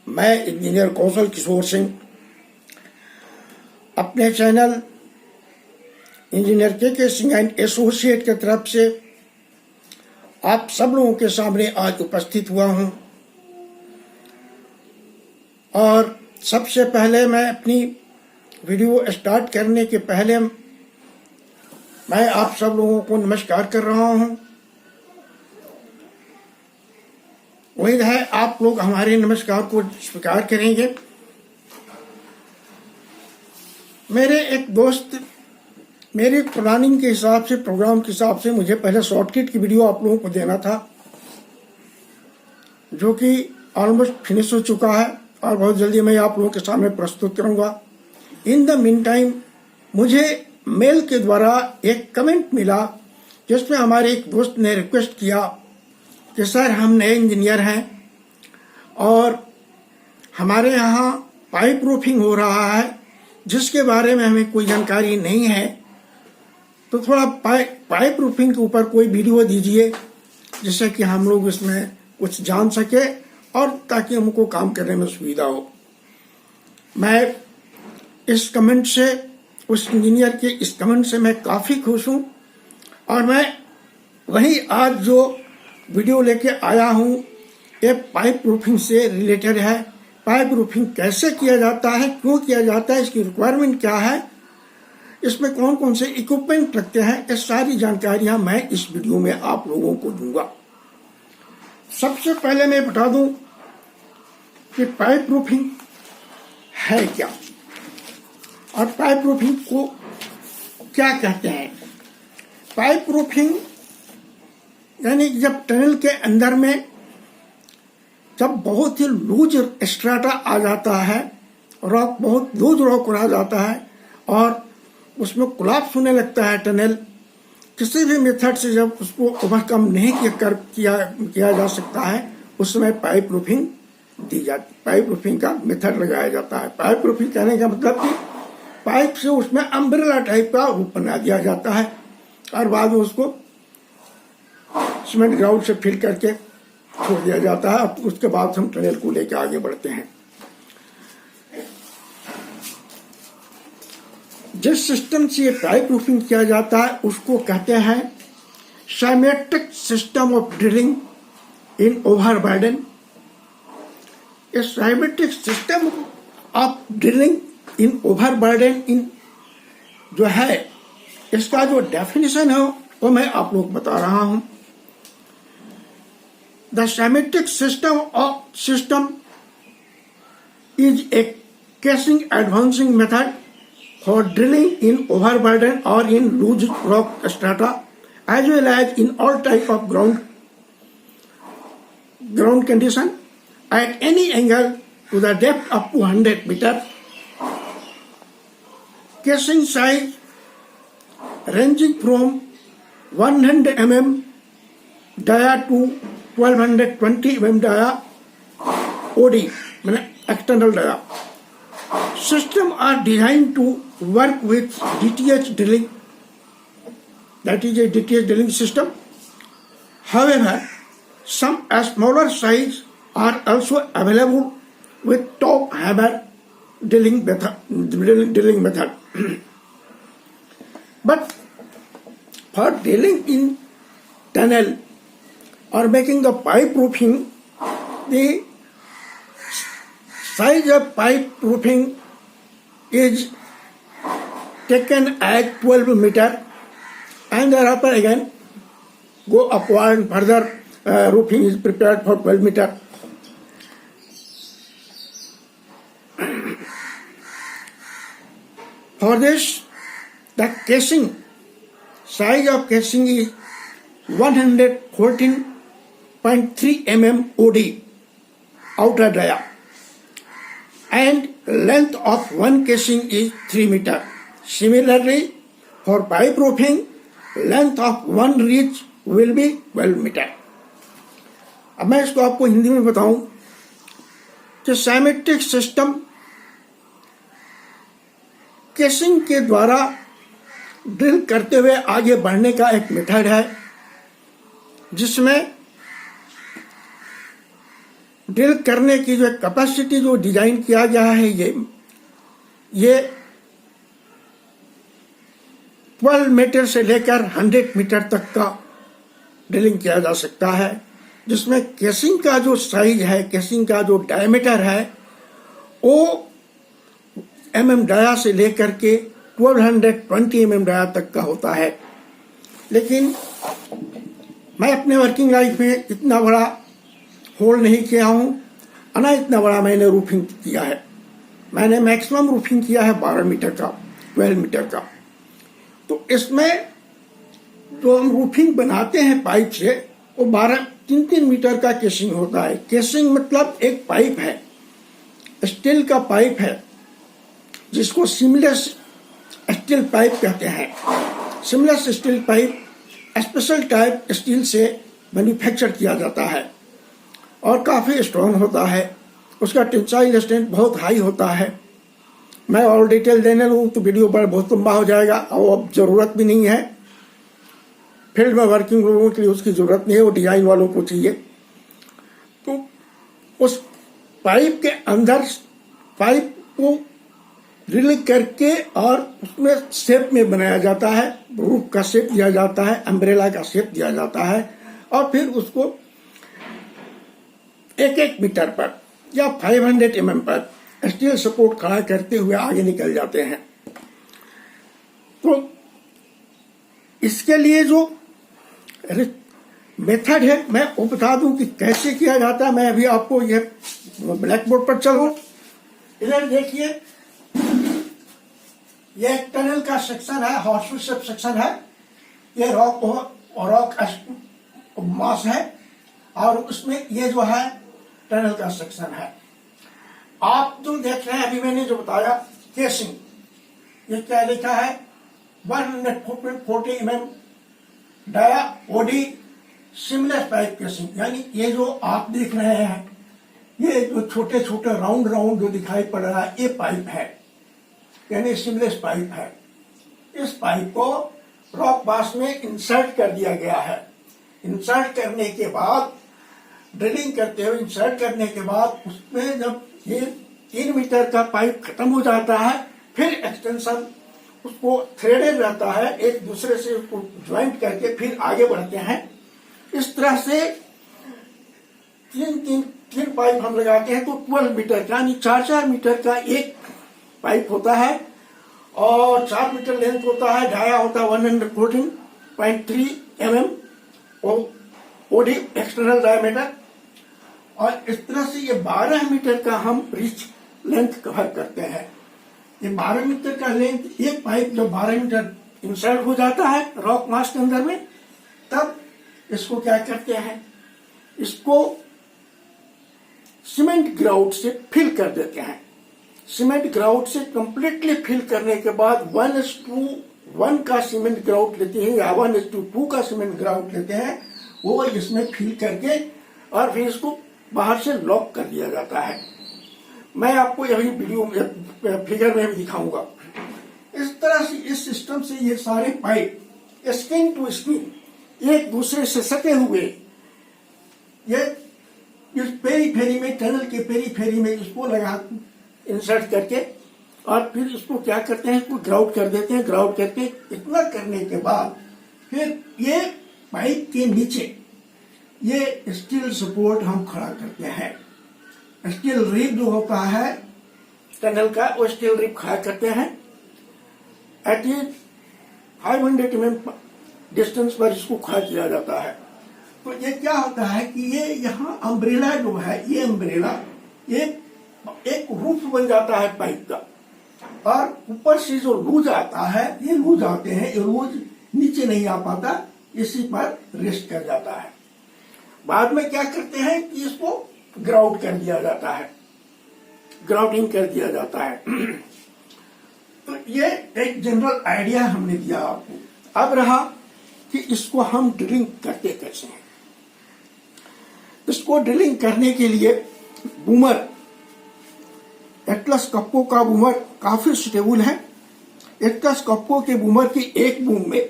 मैं इंजीनियर कौशल किशोर सिंह अपने channel engineer के सिंह एंड एसोसिएट की तरफ से आप सब लोगों के सामने आज उपस्थित हुआ हूं। और सबसे पहले मैं अपनी वीडियो स्टार्ट करने के पहले मैं आप सब लोगों को नमस्कार कर रहा हूं। उम्मीद है आप लोग हमारे नमस्कार को स्वीकार करेंगे। मेरे एक दोस्त मेरे प्लानिंग के हिसाब से, प्रोग्राम के हिसाब से मुझे पहले शॉर्टकट की वीडियो आप लोगों को देना था, जो कि ऑलमोस्ट फिनिश हो चुका है और बहुत जल्दी मैं आप लोगों के सामने प्रस्तुत करूंगा। इन द मीन टाइम मुझे मेल के द्वारा एक कमेंट मिला जिसमें हमारे एक दोस्त ने रिक्वेस्ट किया कि सर, हम नए इंजीनियर हैं और हमारे यहाँ पाइप रूफिंग हो रहा है जिसके बारे में हमें कोई जानकारी नहीं है, तो थोड़ा पाइप रूफिंग के ऊपर कोई वीडियो दीजिए जिससे कि हम लोग इसमें कुछ जान सके और ताकि हमको काम करने में सुविधा हो। मैं इस कमेंट से, उस इंजीनियर के इस कमेंट से मैं काफ़ी खुश हूँ और मैं वही आज जो वीडियो लेके आया हूँ ये पाइप रूफिंग से रिलेटेड है। पाइप रूफिंग कैसे किया जाता है, क्यों किया जाता है, इसकी रिक्वायरमेंट क्या है, इसमें कौन कौन से इक्विपमेंट लगते हैं, ये सारी जानकारियां मैं इस वीडियो में आप लोगों को दूंगा। सबसे पहले मैं बता दूं कि पाइप रूफिंग है क्या और पाइप रूफिंग को क्या कहते हैं। पाइप रूफिंग यानी जब टनल के अंदर में जब बहुत ही लूज स्ट्राटा आ जाता है, रॉक बहुत लूज रॉक रह जाता है और उसमें कोलैप्स होने लगता है टनल, किसी भी मेथड से जब उसको ओवरकम नहीं किया जा सकता है, उस समय पाइप रूफिंग दी जाती, पाइप रूफिंग का मेथड लगाया जाता है। पाइप रूफिंग कहने का मतलब कि पाइप से उसमें अम्ब्रेला टाइप का रूप बना दिया जाता है और बाद में उसको सीमेंट ग्राउंड से फिल करके छोड़ दिया जाता है। अब उसके बाद हम टनल को लेकर आगे बढ़ते हैं। जिस सिस्टम से ये पाइप रूफिंग किया जाता है उसको कहते हैं symmetric system of drilling in overburden. इस symmetric system of drilling in overburden इन जो है, इसका जो डेफिनेशन है वो मैं आप लोग बता रहा हूं। The symmetric system is a casing advancing method for drilling in overburden or in loose rock strata, as well as in all type of ground condition at any angle to the depth of 200 meter. Casing size ranging from 100 mm dia to 1220 mm dia OD, mean external dia. System are designed to work with DTH drilling, that is a DTH drilling system. However, some smaller size are also available with top hammer drilling method. But for drilling in tunnel or making the pipe roofing, the size of pipe roofing is taken as 12 meter and thereafter again go upward and further roofing is prepared for 12 meter. For this, the casing size of casing is 114.3 mm OD outer dia and length of one casing is 3 meter. Similarly, for pipe roofing, length of one reach will be 12 meter. अब मैं इसको आपको हिंदी में बताऊं कि symmetric system casing के द्वारा drill करते हुए आगे बढ़ने का एक मेथड है जिसमें ड्रिल करने की जो कैपेसिटी जो डिजाइन किया गया है, ये 12 मीटर से लेकर 100 मीटर तक का ड्रिलिंग किया जा सकता है, जिसमें केसिंग का जो साइज है, केसिंग का जो डायमीटर है, वो डाया से लेकर के 1220 डाया तक का होता है। लेकिन मैं अपने वर्किंग लाइफ में इतना बड़ा होल नहीं किया हूँ, ना इतना बड़ा मैंने रूफिंग किया है। मैंने मैक्सिमम रूफिंग किया है 12 मीटर का, 12 मीटर का। तो इसमें जो हम रूफिंग बनाते हैं पाइप से, वो 3-3 मीटर का केसिंग होता है। केसिंग मतलब एक पाइप है, स्टील का पाइप है, जिसको सीमलेस स्टील पाइप कहते हैं। Seamless steel pipe special type steel से मैन्युफैक्चर किया जाता है और काफ़ी स्ट्रॉन्ग होता है। उसका टेंसाइल स्ट्रेंथ बहुत हाई होता है। मैं और डिटेल देने लगूँ तो वीडियो पर बहुत लंबा हो जाएगा, और अब ज़रूरत भी नहीं है। फील्ड में वर्किंग लोगों के लिए उसकी ज़रूरत नहीं है, वो डिजाइन वालों को चाहिए। तो उस पाइप के अंदर पाइप को ड्रिल करके और उसमें शेप में बनाया जाता है, रूफ का शेप दिया जाता है, अम्ब्रेला का शेप दिया जाता है, और फिर उसको 1-1 मीटर पर या 500 mm पर स्टील सपोर्ट खड़ा करते हुए आगे निकल जाते हैं। तो इसके लिए जो मेथड है, मैं वो बता दूं कि कैसे किया जाता है। मैं अभी आपको ये ब्लैक बोर्ड पर चलूं, इधर देखिए, ये एक टनल का सेक्शन है, हॉर्सफुल शेप सेक्शन है। ये रॉक मास है, और उसमें ये जो है टनल का सेक्शन है। आप जो देख रहे हैं, अभी मैंने जो बताया केसिंग, ये क्या लिखा है, 140 mm dia OD seamless pipe casing. यानी ये जो आप देख रहे हैं, ये जो छोटे छोटे राउंड जो दिखाई पड़ रहा है, ये पाइप है, यानी सीमलेस पाइप है। इस पाइप को रॉक बास में इंसर्ट कर दिया गया है। इंसर्ट करने के बाद ड्रिलिंग करते हुए इंसर्ट करने के बाद उसमें जब ये 3 मीटर का पाइप खत्म हो जाता है, फिर एक्सटेंशन उसको थ्रेडेड रहता है, एक दूसरे से उसको ज्वाइंट करके फिर आगे बढ़ते हैं। इस तरह से 3 पाइप हम लगाते हैं, तो 12 मीटर का, यानी 4-4 मीटर का एक पाइप होता है, और 4 मीटर लेंथ होता है। डाया होता है 114.3 mm ओडी एक्सटर्नल डायमीटर, और इस तरह से ये 12 मीटर का हम रिच लेंथ कवर करते हैं। ये 12 मीटर का लेंथ, एक पाइप जब 12 मीटर इंसर्ट हो जाता है रॉक मास के अंदर में, तब इसको क्या करते हैं, इसको सीमेंट ग्राउट से फिल कर देते हैं। सीमेंट ग्राउट से कंप्लीटली फिल करने के बाद 1:1 का सीमेंट ग्राउट लेते हैं या 1:2 का सीमेंट ग्राउट लेते हैं, वो इसमें फिल करके और फिर इसको बाहर से लॉक कर दिया जाता है। मैं आपको यही वीडियो में फिगर में भी दिखाऊंगा। इस तरह से इस सिस्टम से ये सारे पाइप स्किन टू स्किन एक दूसरे से सटे हुए, ये इस पेरीफेरी में, टनल के पेरीफेरी में इसको लगा इंसर्ट करके, और फिर इसको क्या करते हैं, इसको ग्राउट कर देते हैं। ग्राउट करके इतना करने के बाद फिर ये पाइप के नीचे ये स्टील सपोर्ट हम खड़ा करते हैं। स्टील रिब जो होता है टनल का, वो स्टील रिब खड़ा करते हैं। एट 500 mm डिस्टेंस पर इसको खड़ा किया जाता है। तो ये क्या होता है कि ये यहाँ अम्ब्रेला जो है, ये अम्ब्रेला ये एक रूफ बन जाता है पाइप का, और ऊपर से जो लूज आता है, ये लूज आते हैं, ये लूज नीचे नहीं आ पाता, इसी पर रेस्ट कर जाता है। बाद में क्या करते हैं कि इसको ग्राउट कर दिया जाता है, ग्राउटिंग कर दिया जाता है। तो ये एक जनरल आइडिया हमने दिया आपको। अब रहा कि इसको हम ड्रिलिंग करते कैसे हैं। इसको ड्रिलिंग करने के लिए बूमर, एटलस कप्को का बूमर काफी सुटेबल है। एटलस कप्को के बूमर की एक बूम में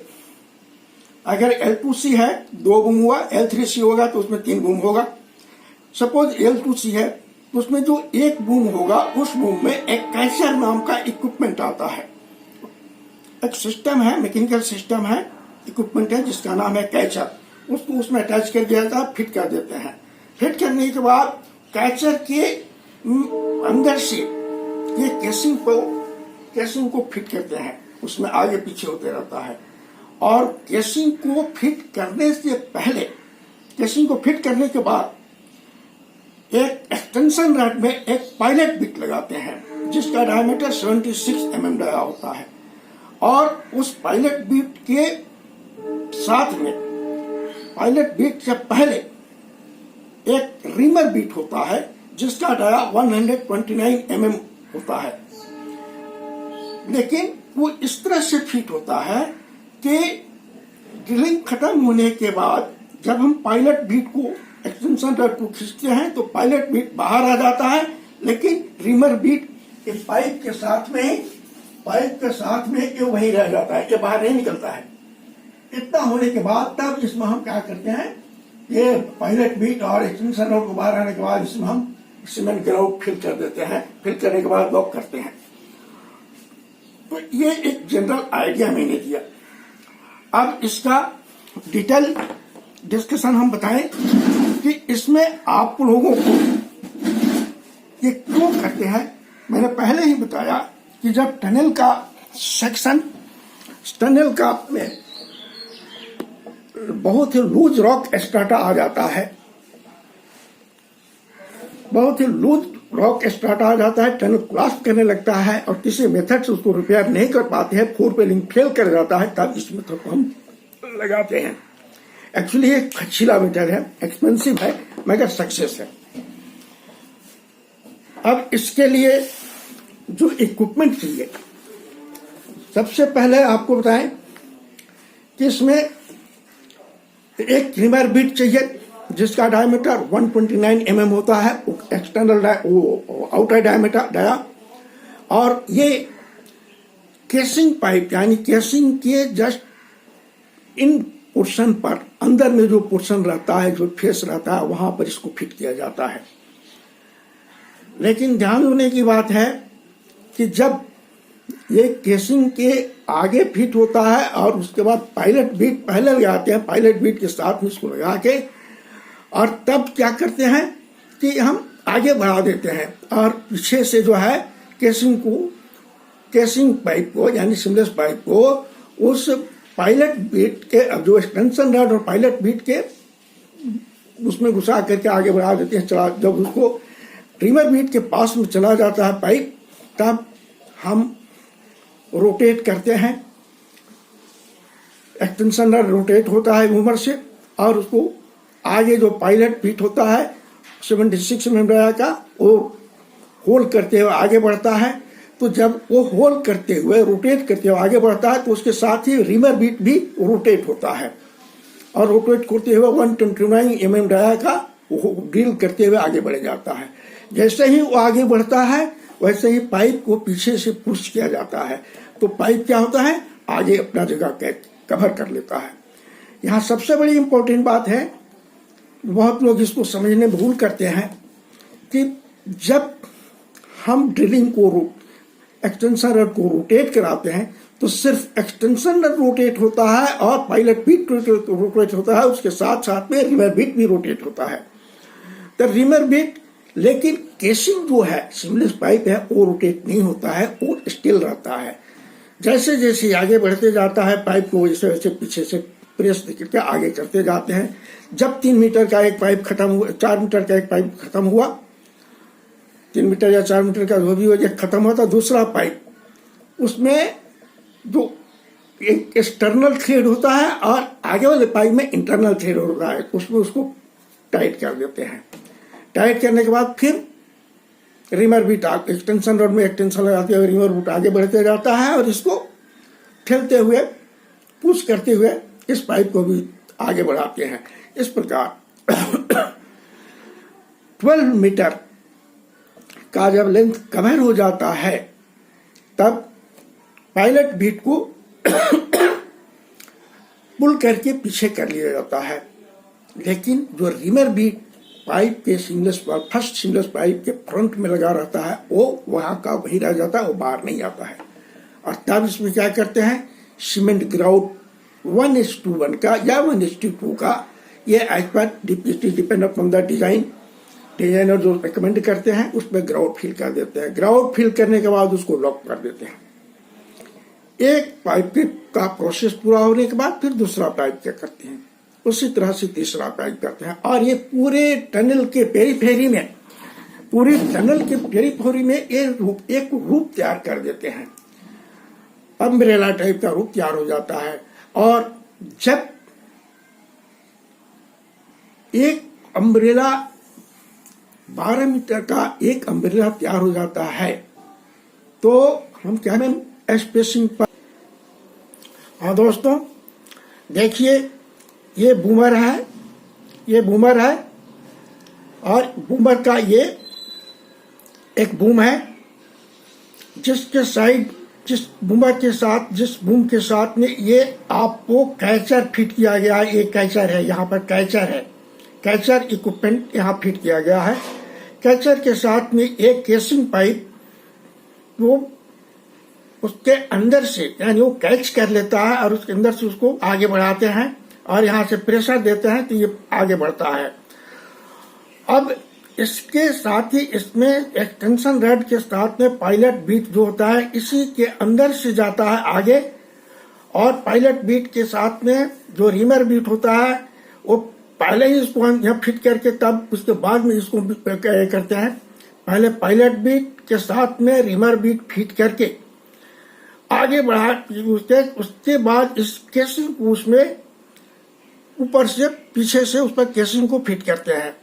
अगर L2C है 2 बूम हुआ, L3C होगा तो उसमें 3 बूम होगा। सपोज L2C है, तो उसमें जो एक बूम होगा उस बूम में एक कैचर नाम का इक्विपमेंट आता है। एक सिस्टम है, मैकेनिकल सिस्टम है, इक्विपमेंट है जिसका नाम है कैचर। उसको उसमें अटैच कर दिया जाता है, फिट कर देते हैं। फिट करने के बाद कैचर के अंदर से ये केसिंग को फिट करते हैं, उसमें आगे पीछे होते रहता है। और केसिंग को फिट करने से पहले, केसिंग को फिट करने के बाद एक एक्सटेंशन रॉड में एक पायलट बिट लगाते हैं जिसका डायमीटर 76 mm डाया होता है। और उस पायलट बिट के साथ में, पायलट बिट से पहले एक रीमर बिट होता है जिसका डाया 129 mm होता है। लेकिन वो इस तरह से फिट होता है कि ड्रिलिंग खत्म होने के बाद जब हम पायलट बीट को, एक्सटेंशन रॉड को खींचते हैं तो पायलट बीट बाहर आ जाता है, लेकिन रीमर बीट इस पाइप के साथ में ये वहीं रह जाता है, ये बाहर नहीं निकलता है। इतना होने के बाद तब इसमें हम क्या करते हैं, ये पायलट बीट और एक्सटेंशन रॉड को बाहर आने के बाद इसमें हम सीमेंट ग्राउट फिल कर देते हैं। फिल करने के बाद लॉक करते हैं। तो ये एक जनरल आइडिया मैंने दिया। अब इसका डिटेल डिस्कशन हम बताएं कि इसमें आप लोगों को ये क्यों करते हैं। मैंने पहले ही बताया कि जब टनल का सेक्शन, टनल का में बहुत ही लूज रॉक स्ट्राटा आ जाता है, बहुत ही लूज रॉक स्ट्राटा आ जाता है, टनल कोलैप्स करने लगता है और किसी मेथड से उसको रिपेयर नहीं कर पाते हैं, फोर पेलिंग फेल कर जाता है, तब इस मेथड को हम लगाते हैं। एक्चुअली ये खर्चीला मेथड है, एक्सपेंसिव है, मगर सक्सेस है। अब इसके लिए जो इक्विपमेंट चाहिए, सबसे पहले आपको बताएं कि इसमें एक रीमर बिट चाहिए जिसका डायमीटर 129 mm होता है, एक्सटर्नल आउटर डायमीटर डाया। और ये केसिंग पाइप, यानी केसिंग के जस्ट इन पोर्शन पर, अंदर में जो पोर्शन रहता है, जो फेस रहता है, वहां पर इसको फिट किया जाता है। लेकिन ध्यान देने की बात है कि जब ये केसिंग के आगे फिट होता है और उसके बाद पायलट बीट पहले लगाते हैं, पायलट बीट के साथ में इसको लगा के, और तब क्या करते हैं कि हम आगे बढ़ा देते हैं और पीछे से जो है केसिंग पाइप को, यानी सीमलेस पाइप को उस पायलट बीट के, अब जो एक्सटेंशन रॉड और पायलट बीट के उसमें घुसा करके आगे बढ़ा देते हैं। चला, जब उसको रीमर बीट के पास में चला जाता है पाइप, तब हम रोटेट करते हैं। एक्सटेंशन रॉड रोटेट होता है घूमर से और उसको आगे जो पायलट बीट होता है 76 mm का, वो होल्ड करते हुए आगे बढ़ता है। तो जब वो होल्ड करते हुए, रोटेट करते हुए आगे बढ़ता है तो उसके साथ ही रीमर बीट भी रोटेट होता है और रोटेट करते हुए 129 mm डाया का ड्रिल करते हुए आगे बढ़ जाता है। जैसे ही वो आगे बढ़ता है वैसे ही पाइप को पीछे से पुश किया जाता है, तो पाइप क्या होता है, आगे अपना जगह कवर कर लेता है। यहाँ सबसे बड़ी इंपॉर्टेंट बात है, बहुत लोग इसको समझने में भूल करते हैं कि जब हम ड्रिलिंग को, एक्सटेंशन रॉड को रोटेट कराते हैं तो सिर्फ एक्सटेंशन रॉड रोटेट होता है और पायलट बीट रोटेट होता है, उसके साथ साथ में रीमर बीट भी रोटेट होता है। तो रीमर बीट, लेकिन केसिंग जो है, सीमलेस पाइप है, वो रोटेट नहीं होता है, वो स्टिल रहता है। जैसे जैसे आगे बढ़ते जाता है पाइप को वैसे वैसे पीछे से प्रेस करके आगे करते जाते हैं। जब 3 मीटर का एक पाइप खत्म हुआ, 4 मीटर का एक पाइप खत्म हुआ, 3 मीटर या 4 मीटर का जो भी वजह खत्म हुआ, था दूसरा पाइप, उसमें जो एक एक्सटर्नल थ्रेड होता है और आगे वाले पाइप में इंटरनल थ्रेड होता है, उसमें उसको टाइट कर देते हैं। टाइट करने के बाद फिर रीमर बीट, एक्सटेंशन रॉड में एक्सटेंशन लगाते हुए रीमर बीट आगे बढ़ते जाता है और इसको ठेलते हुए, पुश करते हुए इस पाइप को भी आगे बढ़ाते हैं। इस प्रकार 12 मीटर का जब लेंथ कवर हो जाता है तब पायलट बीट को पुल करके पीछे कर लिया जाता है। लेकिन जो रीमर बीट पाइप के सीमलेस फर्स्ट सीमलेस पाइप के फ्रंट में लगा रहता है वो वहां का वही रह जाता है, वो बाहर नहीं आता है। और तब इसमें क्या करते हैं, सीमेंट ग्राउट 1:1 का या 1:2 का, ये एज पर डिपेंड अपॉन द डिजाइनर जो रिकमेंड करते हैं उसमें ग्राउट फिल कर देते हैं। ग्राउट फिल करने के बाद उसको लॉक कर देते हैं। एक पाइप का प्रोसेस पूरा होने के बाद फिर दूसरा पाइप क्या करते हैं, उसी तरह से तीसरा पाइप करते हैं। और ये पूरे टनल के पेरीफेरी में एक रूप तैयार कर देते हैं, अम्ब्रेला टाइप का रूप तैयार हो जाता है। और जब एक अम्ब्रेला 12 मीटर का एक अम्ब्रेला तैयार हो जाता है तो हम क्या नाम स्पेसिंग पर। हाँ दोस्तों देखिए, ये बूमर है और बूमर का ये एक बूम है जिसके साइड जिस बूम के साथ में ये आपको कैचर फिट किया गया है। एक कैचर है, यहाँ पर कैचर इक्विपमेंट यहाँ फिट किया गया है। कैचर के साथ में एक केसिंग पाइप वो उसके अंदर से यानी वो कैच कर लेता है और उसके अंदर से उसको आगे बढ़ाते हैं और यहाँ से प्रेशर देते हैं तो ये आगे बढ़ता है। अब इसके साथ ही इसमें एक्सटेंशन रड के साथ में पायलट बीट जो होता है इसी के अंदर से जाता है आगे, और पायलट बीट के साथ में जो रीमर बीट होता है वो पहले ही इसको हम यहाँ फिट करके तब उसके बाद में इसको करते हैं। पहले पायलट बीट के साथ में रीमर बीट फिट करके आगे बढ़ा, उसके बाद इस केसिंग को उसमें ऊपर से पीछे से उस पर केसिंग को फिट करते हैं।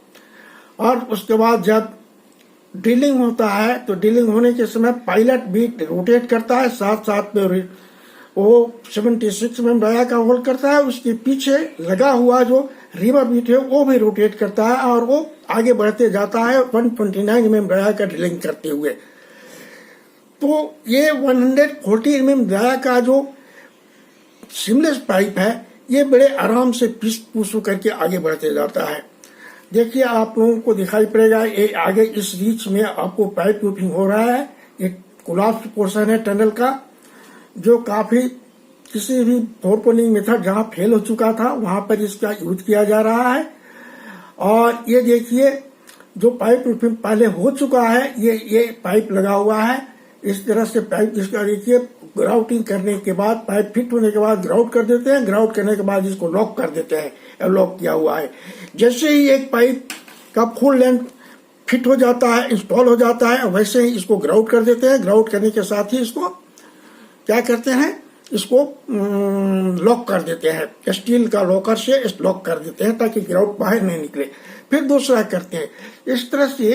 और उसके बाद जब ड्रिलिंग होता है तो ड्रिलिंग होने के समय पायलट बीट रोटेट करता है, साथ में वो 76 mm डाया का होल्ड करता है। उसके पीछे लगा हुआ जो रीमर बीट है वो भी रोटेट करता है और वो आगे बढ़ते जाता है 129 mm डाया का ड्रिलिंग करते हुए। तो ये 140 mm डाया का जो सीमलेस पाइप है ये बड़े आराम से पुश करके आगे बढ़ते जाता है। देखिए आप लोगों को दिखाई पड़ेगा ये आगे इस रीच में आपको पाइप प्रूफिंग हो रहा है। ये कोलैप्स पोर्शन है टनल का जो काफी किसी भी फोरपोलिंग मेथड जहां फेल हो चुका था वहां पर इसका यूज किया जा रहा है। और ये देखिए जो पाइप प्रूफिंग पहले हो चुका है ये पाइप लगा हुआ है इस तरह से। पाइप इसका देखिए ग्राउटिंग करने के बाद पाइप फिट होने के बाद ग्राउट कर देते हैं, ग्राउट करने के बाद इसको लॉक कर देते हैं। लॉक किया हुआ है। जैसे ही एक पाइप का फुल लेंथ फिट हो जाता है, इंस्टॉल हो जाता है, वैसे ही इसको ग्राउट कर देते हैं। ग्राउट करने के साथ ही इसको क्या करते हैं, इसको लॉक कर देते हैं। स्टील का लॉकर से लॉक कर देते हैं ताकि ग्राउट बाहर नहीं निकले। फिर दूसरा करते हैं। इस तरह से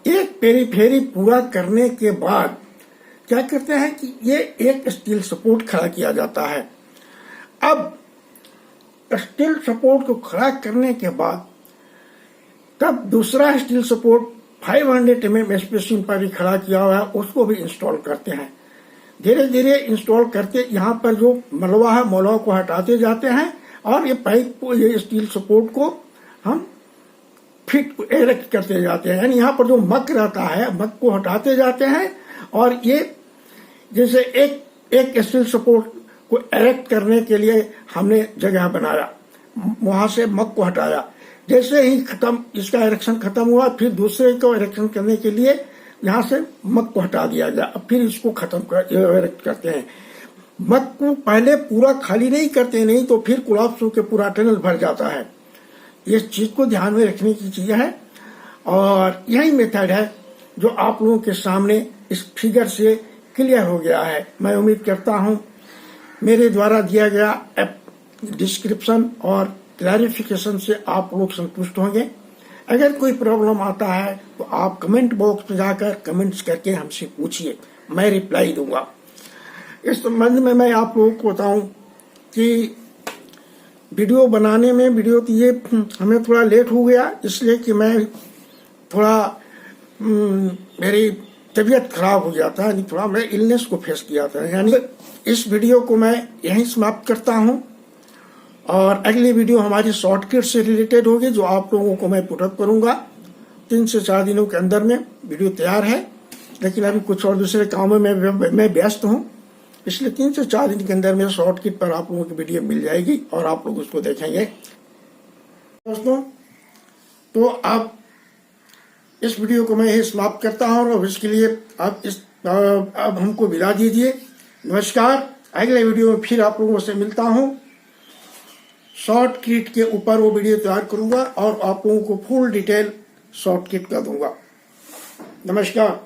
एक पेरीफेरी पूरा करने के बाद क्या करते हैं कि ये एक स्टील सपोर्ट खड़ा किया जाता है। अब स्टील सपोर्ट को खड़ा करने के बाद तब दूसरा स्टील सपोर्ट 500 mm स्पेसिंग पर भी खड़ा किया हुआ है उसको भी इंस्टॉल करते हैं। धीरे धीरे इंस्टॉल करते यहाँ पर जो मलबा है मलबा को हटाते जाते हैं और ये पाइप को ये स्टील सपोर्ट को हम फिट एरेक्ट करते जाते हैं। यानी यहाँ पर जो मक रहता है मक को हटाते जाते हैं और ये जैसे एक स्टील सपोर्ट को एरेक्ट करने के लिए हमने जगह बनाया, वहां से मक को हटाया। जैसे ही इसका इरेक्शन खत्म हुआ फिर दूसरे को इरेक्शन करने के लिए यहाँ से मक को हटा दिया गया। अब फिर इसको इरेक्ट करते हैं। मक को पहले पूरा खाली नहीं करते, नहीं तो फिर कोलैप्स होकर पूरा टनल भर जाता है। इस चीज को ध्यान में रखने की चीज है और यही मेथड है जो आप लोगों के सामने इस फिगर से क्लियर हो गया है। मैं उम्मीद करता हूं मेरे द्वारा दिया गया डिस्क्रिप्शन और क्लैरिफिकेशन से आप लोग संतुष्ट होंगे। अगर कोई प्रॉब्लम आता है तो आप कमेंट बॉक्स में जाकर कमेंट्स करके हमसे पूछिए, मैं रिप्लाई दूंगा। इस संबंध में मैं आप लोगों को बताऊं कि वीडियो बनाने में तो ये हमें थोड़ा लेट हो गया इसलिए कि मैं थोड़ा मेरी तबीयत खराब हो गया था, यानी थोड़ा मैं इलनेस को फेस किया था। यानी इस वीडियो को मैं यहीं समाप्त करता हूं और अगली वीडियो हमारी शॉर्टकट से रिलेटेड होगी जो आप लोगों को मैं पुटअप करूंगा। 3 से 4 दिनों के अंदर में वीडियो तैयार है, लेकिन अभी कुछ और दूसरे कामों में मैं व्यस्त हूँ, इसलिए 3 से 4 दिन के अंदर में शॉर्टकट पर आप लोगों की वीडियो मिल जाएगी और आप लोग उसको देखेंगे। दोस्तों, तो आप इस वीडियो को मैं यही समाप्त करता हूँ और इसके लिए आप अब हमको विदा दीजिए। नमस्कार। अगले वीडियो में फिर आप लोगों से मिलता हूँ। शॉर्टकट के ऊपर वो वीडियो तैयार करूंगा और आप लोगों को फुल डिटेल शॉर्टकट का दूंगा। नमस्कार।